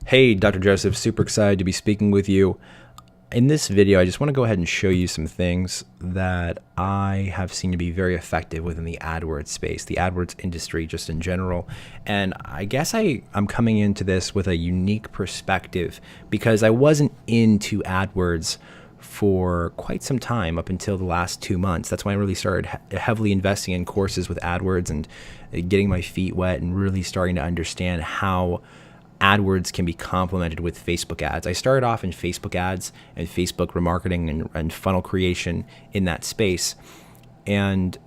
Hey, Dr. Joseph, super excited to be speaking with you. In this video, I just want to go ahead and show you some things that I have seen to be very effective within the AdWords space, the AdWords industry just in general. And I guess I'm coming into this with a unique perspective because I wasn't into AdWords for quite some time up until the last 2 months. That's when I really started heavily investing in courses with AdWords and getting my feet wet and really starting to understand how AdWords can be complemented with Facebook ads. I started off in Facebook ads and Facebook remarketing and funnel creation in that space. And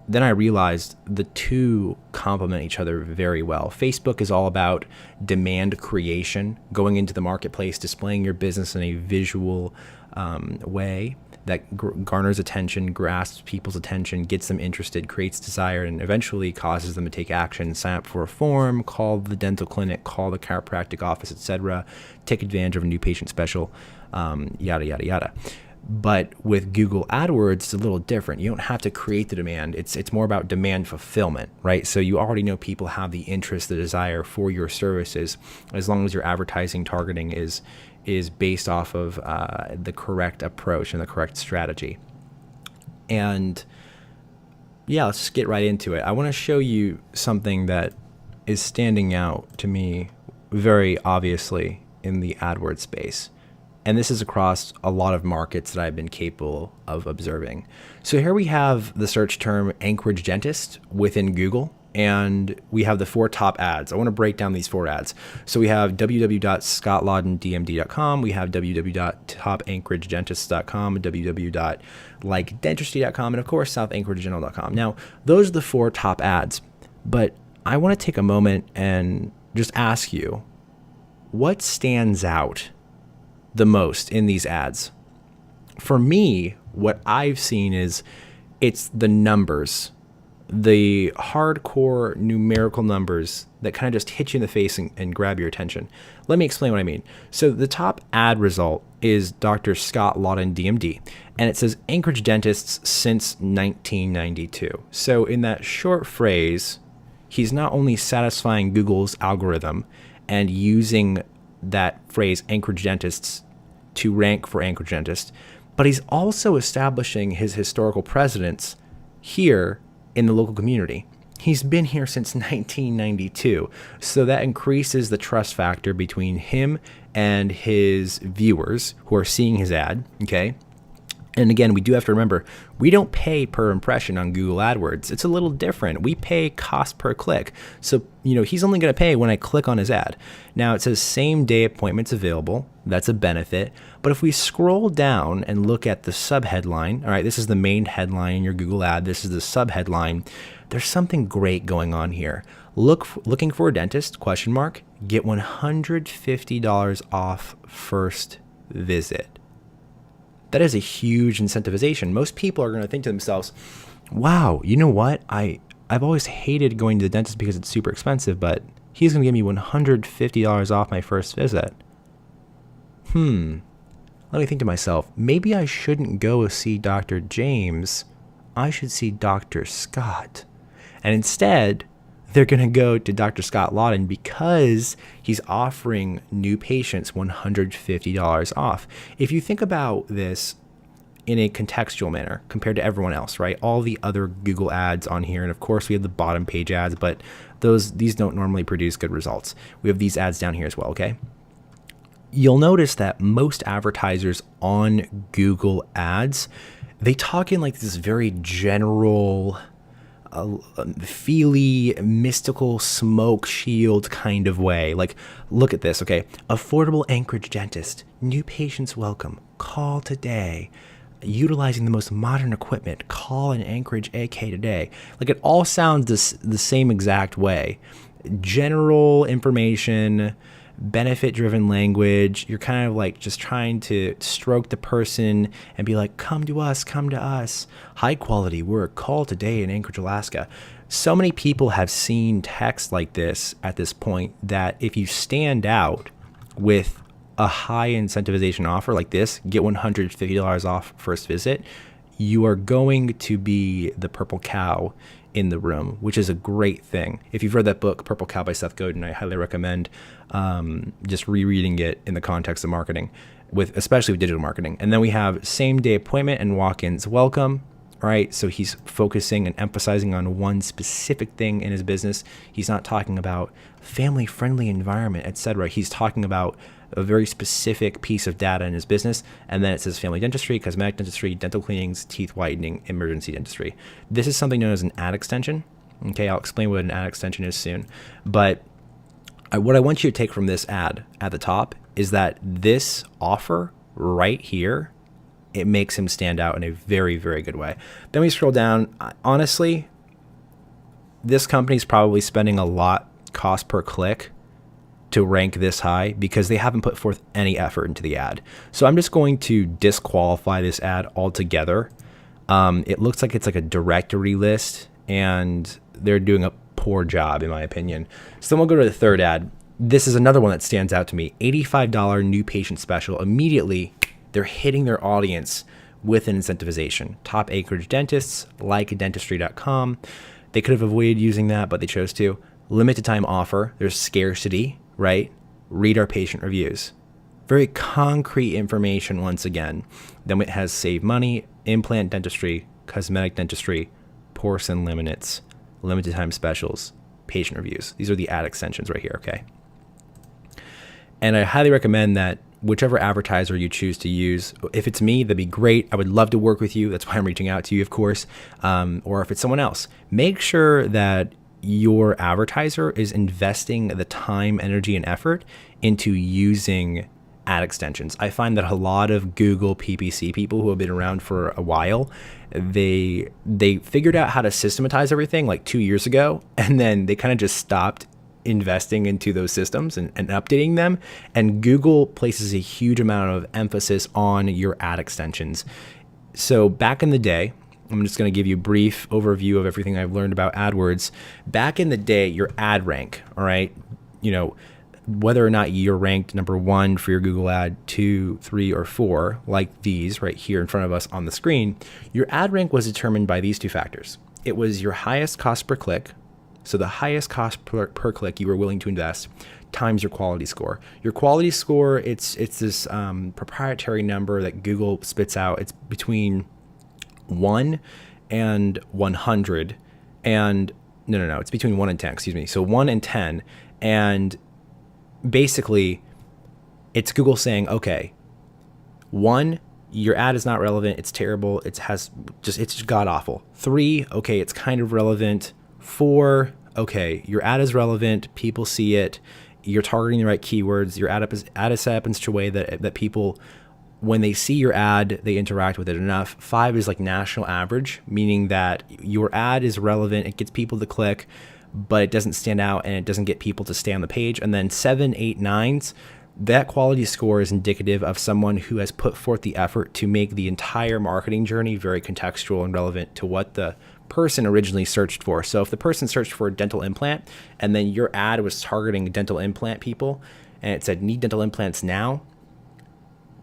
then I realized the two complement each other very well. Facebook is all about demand creation, going into the marketplace, displaying your business in a visual way that garners attention, grasps people's attention, gets them interested, creates desire, and eventually causes them to take action, sign up for a form, call the dental clinic, call the chiropractic office, etc., take advantage of a new patient special, yada, yada, yada. But with Google AdWords, it's a little different. You don't have to create the demand. It's more about demand fulfillment, right? So you already know people have the interest, the desire for your services, as long as your advertising targeting is based off of the correct approach and the correct strategy. And yeah, let's just get right into it. I want to show you something that is standing out to me very obviously in the AdWords space. And this is across a lot of markets that I've been capable of observing. So here we have the search term Anchorage Dentist within Google, and we have the 4 top ads. I want to break down these 4 ads. So we have www.scottlawdendmd.com, we have www.topanchorageDentist.com, www.likedentistry.com, and of course, southanchoragedental.com. Now, those are the 4 top ads, but I want to take a moment and just ask you, what stands out the most in these ads? For me, what I've seen is it's the numbers, the hardcore numerical numbers that kind of just hit you in the face and grab your attention. Let me explain what I mean. So the top ad result is Dr. Scott Godin, DMD, and it says Anchorage Dentists since 1992. So in that short phrase, he's not only satisfying Google's algorithm and using that phrase Anchorage Dentists to rank for Anchorage Dentist, but he's also establishing his historical precedence here in the local community. He's been here since 1992, so that increases the trust factor between him and his viewers who are seeing his ad, okay? And again, we do have to remember, we don't pay per impression on Google AdWords. It's a little different. We pay cost per click. So, he's only going to pay when I click on his ad. Now, it says same day appointments available. That's a benefit. But if we scroll down and look at the subheadline, all right, this is the main headline in your Google ad. This is the subheadline. There's something great going on here. Looking for a dentist, ? Get $150 off first visit. That is a huge incentivization. Most people are going to think to themselves, wow, you know what? I've always hated going to the dentist because it's super expensive, but he's going to give me $150 off my first visit. Let me think to myself, maybe I shouldn't go see Dr. James. I should see Dr. Scott. And instead, they're going to go to Dr. Scott Godin because he's offering new patients $150 off. If you think about this in a contextual manner compared to everyone else, right? All the other Google ads on here, and of course we have the bottom page ads, but these don't normally produce good results. We have these ads down here as well, okay? You'll notice that most advertisers on Google ads, they talk in like this very general, feely, mystical smoke shield kind of way. Like, look at this, okay? Affordable Anchorage Dentist, new patients welcome, call today. Utilizing the most modern equipment, call an Anchorage AK today. Like, it all sounds the same exact way. General information, benefit-driven language. You're kind of like just trying to stroke the person and be like, come to us, come to us. High quality work, call today in Anchorage, Alaska. So many people have seen text like this at this point that if you stand out with a high incentivization offer like this, get $150 off first visit, you are going to be the purple cow in the room, which is a great thing. If you've read that book, Purple Cow by Seth Godin, I highly recommend just rereading it in the context of marketing, especially with digital marketing. And then we have same day appointment and walk-ins welcome. Right. So he's focusing and emphasizing on one specific thing in his business. He's not talking about family friendly environment, etc. He's talking about a very specific piece of data in his business. And then it says family dentistry, cosmetic dentistry, dental cleanings, teeth whitening, emergency dentistry. This is something known as an ad extension. Okay. I'll explain what an ad extension is soon. But what I want you to take from this ad at the top is that this offer right here, it makes him stand out in a very, very good way. Then we scroll down. Honestly, this company's probably spending a lot cost per click to rank this high because they haven't put forth any effort into the ad. So I'm just going to disqualify this ad altogether. It looks like it's like a directory list and they're doing a poor job in my opinion. So then we'll go to the third ad. This is another one that stands out to me. $85 new patient special. Immediately, they're hitting their audience with an incentivization. Top acreage dentists, like dentistry.com. They could have avoided using that, but they chose to. Limited time offer. There's scarcity, right? Read our patient reviews. Very concrete information once again. Then it has save money, implant dentistry, cosmetic dentistry, porcelain laminates, limited time specials, patient reviews. These are the ad extensions right here, okay? And I highly recommend that whichever advertiser you choose to use, if it's me, that'd be great. I would love to work with you. That's why I'm reaching out to you, of course. Or if it's someone else, make sure that your advertiser is investing the time, energy, and effort into using ad extensions. I find that a lot of Google PPC people who have been around for a while, they figured out how to systematize everything like 2 years ago, and then they kind of just stopped investing into those systems and updating them. And Google places a huge amount of emphasis on your ad extensions. So back in the day, I'm just going to give you a brief overview of everything I've learned about AdWords. Back in the day, your ad rank, all right, whether or not you're ranked number 1 for your Google ad, 2, 3, or 4, like these right here in front of us on the screen, your ad rank was determined by these 2 factors. It was your highest cost per click. So the highest cost per click you were willing to invest times your quality score. Your quality score, it's this proprietary number that Google spits out. It's between 1 and 100 and no, it's between 1 and 10, excuse me. So 1 and 10. And basically it's Google saying, okay, 1, your ad is not relevant. It's terrible. It's just god awful. 3, okay, it's kind of relevant. 4, okay, your ad is relevant, people see it, you're targeting the right keywords, your ad is set up in such a way that people, when they see your ad, they interact with it enough. 5 is like national average, meaning that your ad is relevant, it gets people to click, but it doesn't stand out and it doesn't get people to stay on the page. And then 7, 8, 9s, that quality score is indicative of someone who has put forth the effort to make the entire marketing journey very contextual and relevant to what the person originally searched for. So if the person searched for a dental implant and then your ad was targeting dental implant people and it said need dental implants now,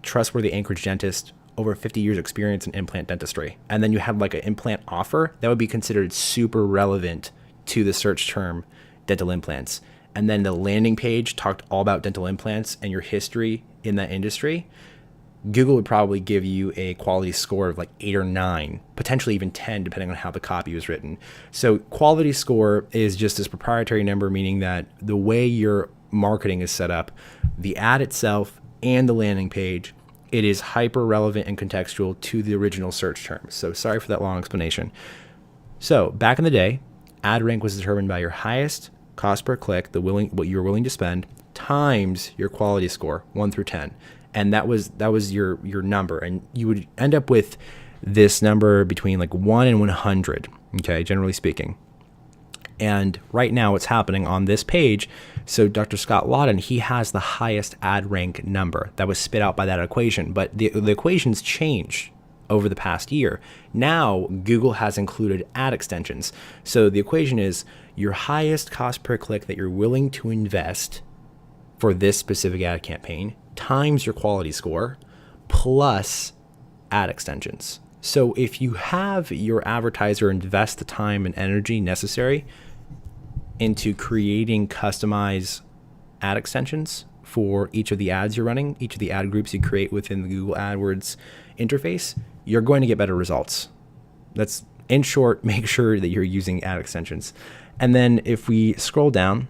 trustworthy Anchorage dentist, over 50 years experience in implant dentistry, and then you had like an implant offer, that would be considered super relevant to the search term dental implants. And then the landing page talked all about dental implants and your history in that industry, Google would probably give you a quality score of like 8 or 9, potentially even 10, depending on how the copy was written. So quality score is just this proprietary number, meaning that the way your marketing is set up, the ad itself and the landing page, it is hyper relevant and contextual to the original search term. So sorry for that long explanation. So back in the day, ad rank was determined by your highest cost per click, what you're willing to spend, times your quality score, 1 through 10. And that was your number. And you would end up with this number between like 1 and 100, okay, generally speaking. And right now what's happening on this page, so Dr. Scott Lawton, he has the highest ad rank number that was spit out by that equation. But the equations changed over the past year. Now Google has included ad extensions. So the equation is your highest cost per click that you're willing to invest for this specific ad campaign times your quality score plus ad extensions. So if you have your advertiser invest the time and energy necessary into creating customized ad extensions for each of the ads you're running, each of the ad groups you create within the Google AdWords interface, you're going to get better results. That's, in short, make sure that you're using ad extensions. And then if we scroll down,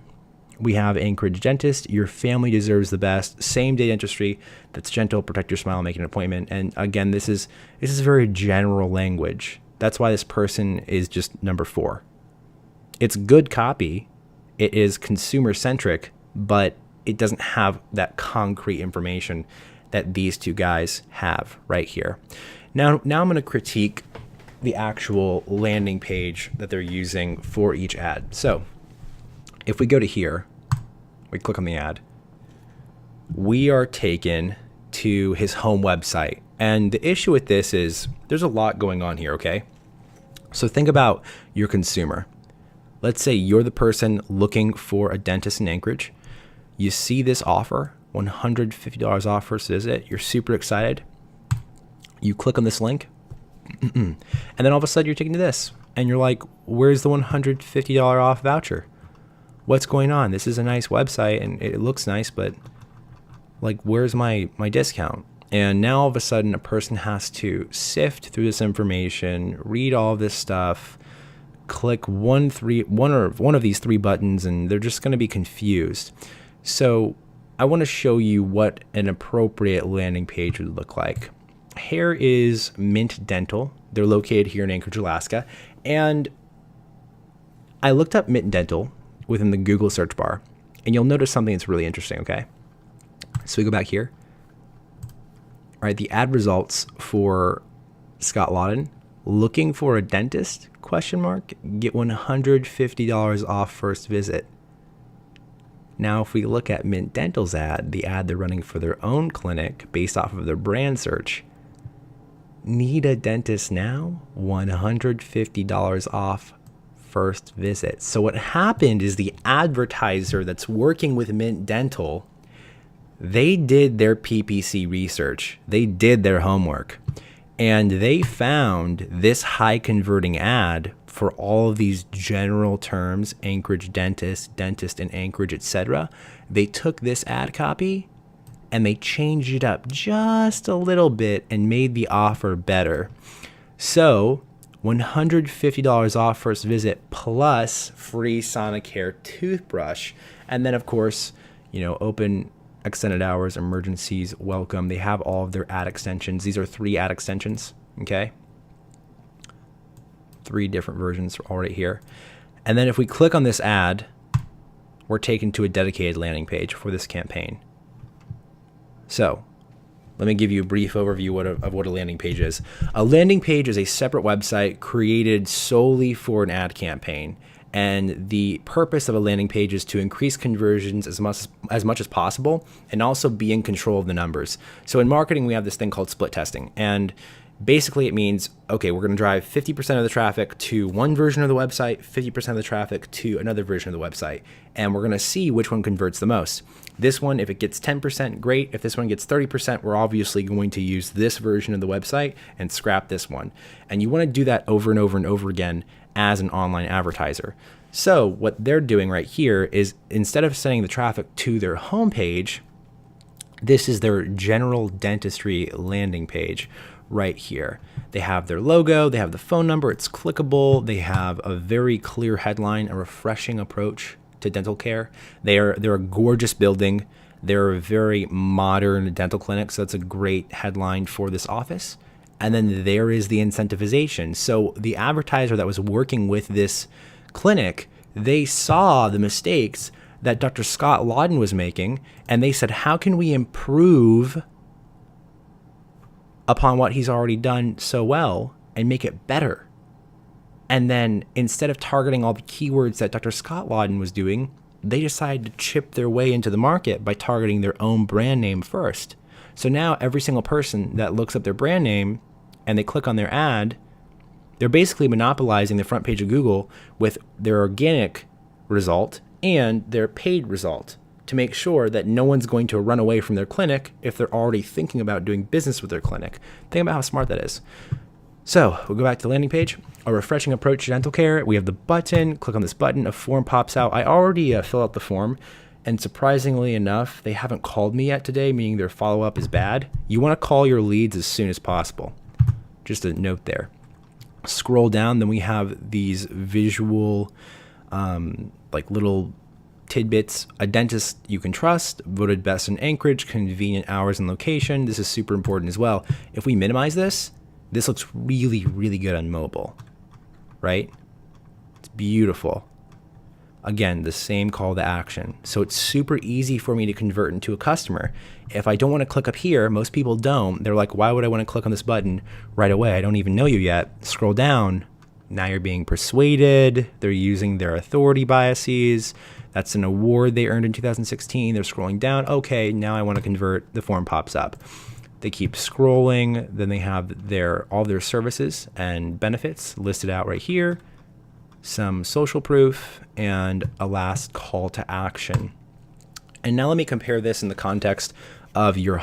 we have Anchorage Dentist. Your family deserves the best. Same day dentistry that's gentle. Protect your smile. Make an appointment. And again, this is very general language. That's why this person is just number 4. It's good copy. It is consumer centric, but it doesn't have that concrete information that these two guys have right here. Now I'm going to critique the actual landing page that they're using for each ad. So if we go to here, we click on the ad, we are taken to his home website. And the issue with this is there's a lot going on here, okay? So think about your consumer. Let's say you're the person looking for a dentist in Anchorage. You see this offer, $150 off first visit. You're super excited. You click on this link, and then all of a sudden you're taken to this. And you're like, where's the $150 off voucher? What's going on? This is a nice website and it looks nice, but like, where's my discount? And now all of a sudden a person has to sift through this information, read all this stuff, click one of these 3 buttons, and they're just going to be confused. So I want to show you what an appropriate landing page would look like. Here is Mint Dental. They're located here in Anchorage, Alaska. And I looked up Mint Dental within the Google search bar, and you'll notice something that's really interesting, okay? So we go back here. All right, the ad results for Scott Lawton, looking for a dentist, ? Get $150 off first visit. Now, if we look at Mint Dental's ad, the ad they're running for their own clinic based off of their brand search, need a dentist now? $150 off first visit. So what happened is the advertiser that's working with Mint Dental, they did their PPC research. They did their homework. And they found this high converting ad for all of these general terms, Anchorage dentist, dentist in Anchorage, etc. They took this ad copy and they changed it up just a little bit and made the offer better. So $150 off first visit plus free Sonicare toothbrush. And then of course, open extended hours, emergencies, welcome. They have all of their ad extensions. These are 3 ad extensions, okay? 3 different versions are all right here. And then if we click on this ad, we're taken to a dedicated landing page for this campaign. So let me give you a brief overview of what a landing page is. A landing page is a separate website created solely for an ad campaign. And the purpose of a landing page is to increase conversions as much as possible and also be in control of the numbers. So in marketing, we have this thing called split testing. And basically it means, okay, we're going to drive 50% of the traffic to one version of the website, 50% of the traffic to another version of the website. And we're going to see which one converts the most. This one, if it gets 10%, great. If this one gets 30%, we're obviously going to use this version of the website and scrap this one. And you want to do that over and over and over again as an online advertiser. So what they're doing right here is instead of sending the traffic to their homepage, this is their general dentistry landing page right here. They have their logo, they have the phone number, it's clickable, they have a very clear headline, a refreshing approach to dental care. They're a gorgeous building. They're a very modern dental clinic, so that's a great headline for this office. And then there is the incentivization. So the advertiser that was working with this clinic, they saw the mistakes that Dr. Scott Lawton was making, and they said, how can we improve upon what he's already done so well and make it better? And then instead of targeting all the keywords that Dr. Scott Lawton was doing, they decided to chip their way into the market by targeting their own brand name first. So now every single person that looks up their brand name and they click on their ad, they're basically monopolizing the front page of Google with their organic result and their paid result to make sure that no one's going to run away from their clinic if they're already thinking about doing business with their clinic. Think about how smart that is. So we'll go back to the landing page. A refreshing approach to dental care. We have the button. Click on this button. A form pops out. I already fill out the form. And surprisingly enough, they haven't called me yet today, meaning their follow-up is bad. You want to call your leads as soon as possible. Just a note there. Scroll down. Then we have these visual, like little tidbits. A dentist you can trust, voted best in Anchorage, convenient hours and location. This is super important as well. If we minimize this looks really, really good on mobile, right? It's beautiful. Again, the same call to action. So it's super easy for me to convert into a customer. If I don't want to click up here, most people don't. They're like, why would I want to click on this button right away? I don't even know you yet. Scroll down. Now you're being persuaded. They're using their authority biases. That's an award they earned in 2016. They're scrolling down. Okay, now I want to convert. The form pops up. They keep scrolling. Then they have all their services and benefits listed out right here. Some social proof and a last call to action. And now let me compare this in the context of your